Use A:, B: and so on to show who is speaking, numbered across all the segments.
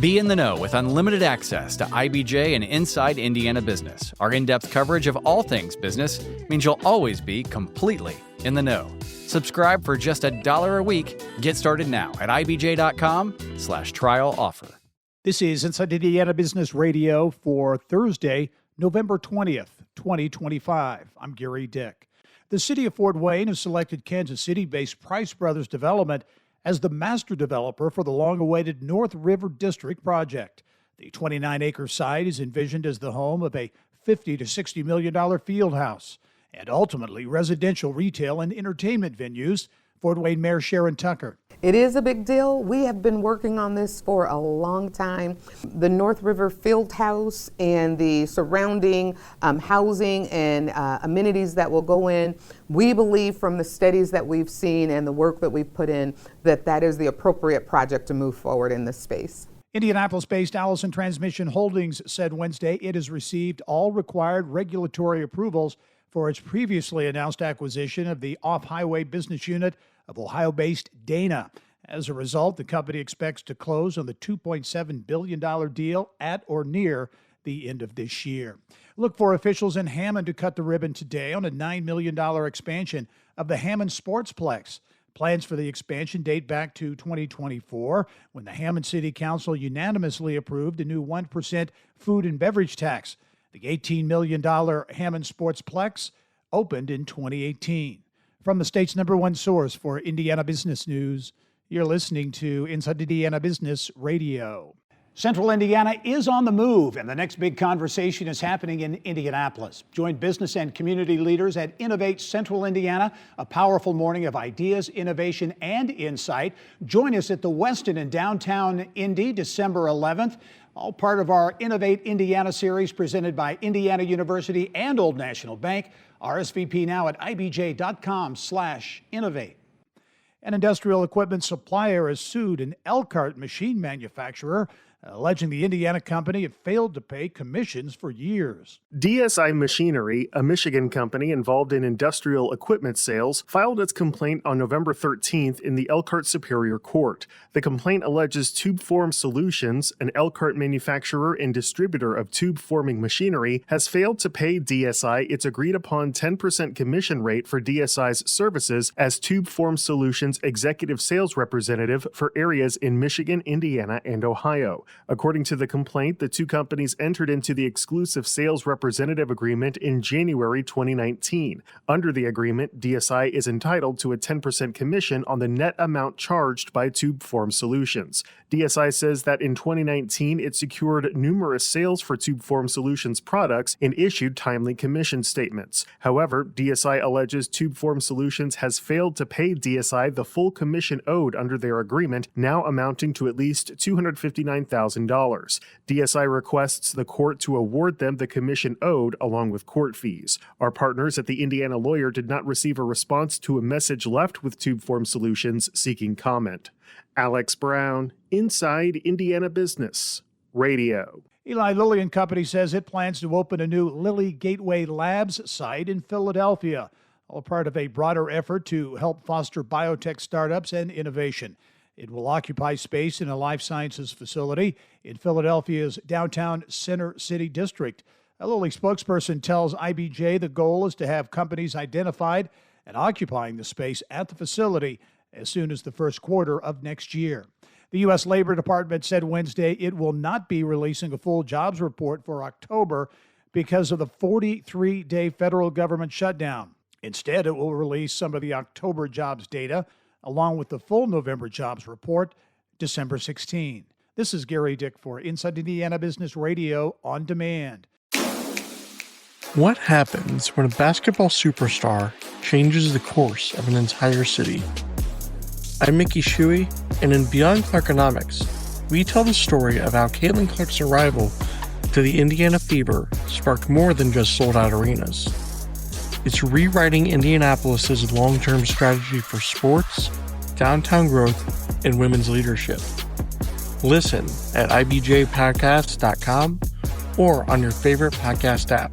A: Be in the know with unlimited access to IBJ and Inside Indiana Business. Our in-depth coverage of all things business means you'll always be completely in the know. Subscribe for just $1 a week. Get started now at ibj.com/trial offer.
B: This is Inside Indiana Business Radio for Thursday, November 20th, 2025. I'm Gary Dick. The city of Fort Wayne has selected Kansas City-based Price Brothers Development as the master developer for the long-awaited North River District project. The 29-acre site is envisioned as the home of a $50 to $60 million field house and ultimately residential, retail, and entertainment venues. Fort Wayne Mayor Sharon Tucker.
C: It is a big deal. We have been working on this for a long time. The North River Field House and the surrounding housing and amenities that will go in, we believe from the studies that we've seen and the work that we've put in that that is the appropriate project to move forward in this space.
B: Indianapolis-based Allison Transmission Holdings said Wednesday it has received all required regulatory approvals for its previously announced acquisition of the off-highway business unit of Ohio-based Dana. As a result, the company expects to close on the $2.7 billion deal at or near the end of this year. Look for officials in Hammond to cut the ribbon today on a $9 million expansion of the Hammond Sportsplex. Plans for the expansion date back to 2024, when the Hammond City Council unanimously approved a new 1% food and beverage tax. The $18 million Hammond Sportsplex opened in 2018. From the state's #1 source for Indiana business news, you're listening to Inside Indiana Business Radio. Central Indiana is on the move, and the next big conversation is happening in Indianapolis. Join business and community leaders at Innovate Central Indiana, a powerful morning of ideas, innovation, and insight. Join us at the Westin in downtown Indy, December 11th. All part of our Innovate Indiana series presented by Indiana University and Old National Bank. RSVP now at ibj.com/innovate. An industrial equipment supplier has sued an Elkhart machine manufacturer, alleging the Indiana company had failed to pay commissions for years.
D: DSI Machinery, a Michigan company involved in industrial equipment sales, filed its complaint on November 13th in the Elkhart Superior Court. The complaint alleges Tube Form Solutions, an Elkhart manufacturer and distributor of tube forming machinery, has failed to pay DSI its agreed-upon 10% commission rate for DSI's services as Tube Form Solutions executive sales representative for areas in Michigan, Indiana, and Ohio. According to the complaint, the two companies entered into the exclusive sales representative agreement in January 2019. Under the agreement, DSI is entitled to a 10% commission on the net amount charged by Tube Form Solutions. DSI says that in 2019, it secured numerous sales for Tube Form Solutions products and issued timely commission statements. However, DSI alleges Tube Form Solutions has failed to pay DSI the full commission owed under their agreement, now amounting to at least $259,000. DSI requests the court to award them the commission owed along with court fees. Our partners at the Indiana Lawyer did not receive a response to a message left with Tube Form Solutions seeking comment. Alex Brown, Inside Indiana Business Radio.
B: Eli Lilly and Company says it plans to open a new Lilly Gateway Labs site in Philadelphia, all part of a broader effort to help foster biotech startups and innovation. It will occupy space in a life sciences facility in Philadelphia's downtown Center City District. A Lilly spokesperson tells IBJ the goal is to have companies identified and occupying the space at the facility as soon as the first quarter of next year. The U.S. Labor Department said Wednesday it will not be releasing a full jobs report for October because of the 43-day federal government shutdown. Instead, it will release some of the October jobs data along with the full November jobs report, December 16. This is Gary Dick for Inside Indiana Business Radio on Demand.
E: What happens when a basketball superstar changes the course of an entire city? I'm Mickey Shuey, and in Beyond Clarkonomics, we tell the story of how Caitlin Clark's arrival to the Indiana Fever sparked more than just sold-out arenas. It's rewriting Indianapolis' long-term strategy for sports, downtown growth, and women's leadership. Listen at ibjpodcast.com or on your favorite podcast app.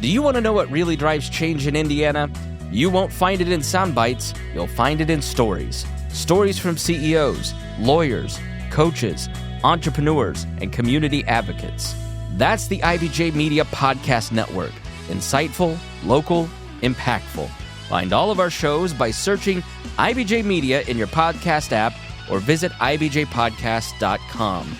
F: Do you want to know what really drives change in Indiana? You won't find it in sound bites, you'll find it in stories. Stories from CEOs, lawyers, coaches, entrepreneurs, and community advocates. That's the IBJ Media Podcast Network. Insightful, local, impactful. Find all of our shows by searching IBJ Media in your podcast app or visit ibjpodcast.com.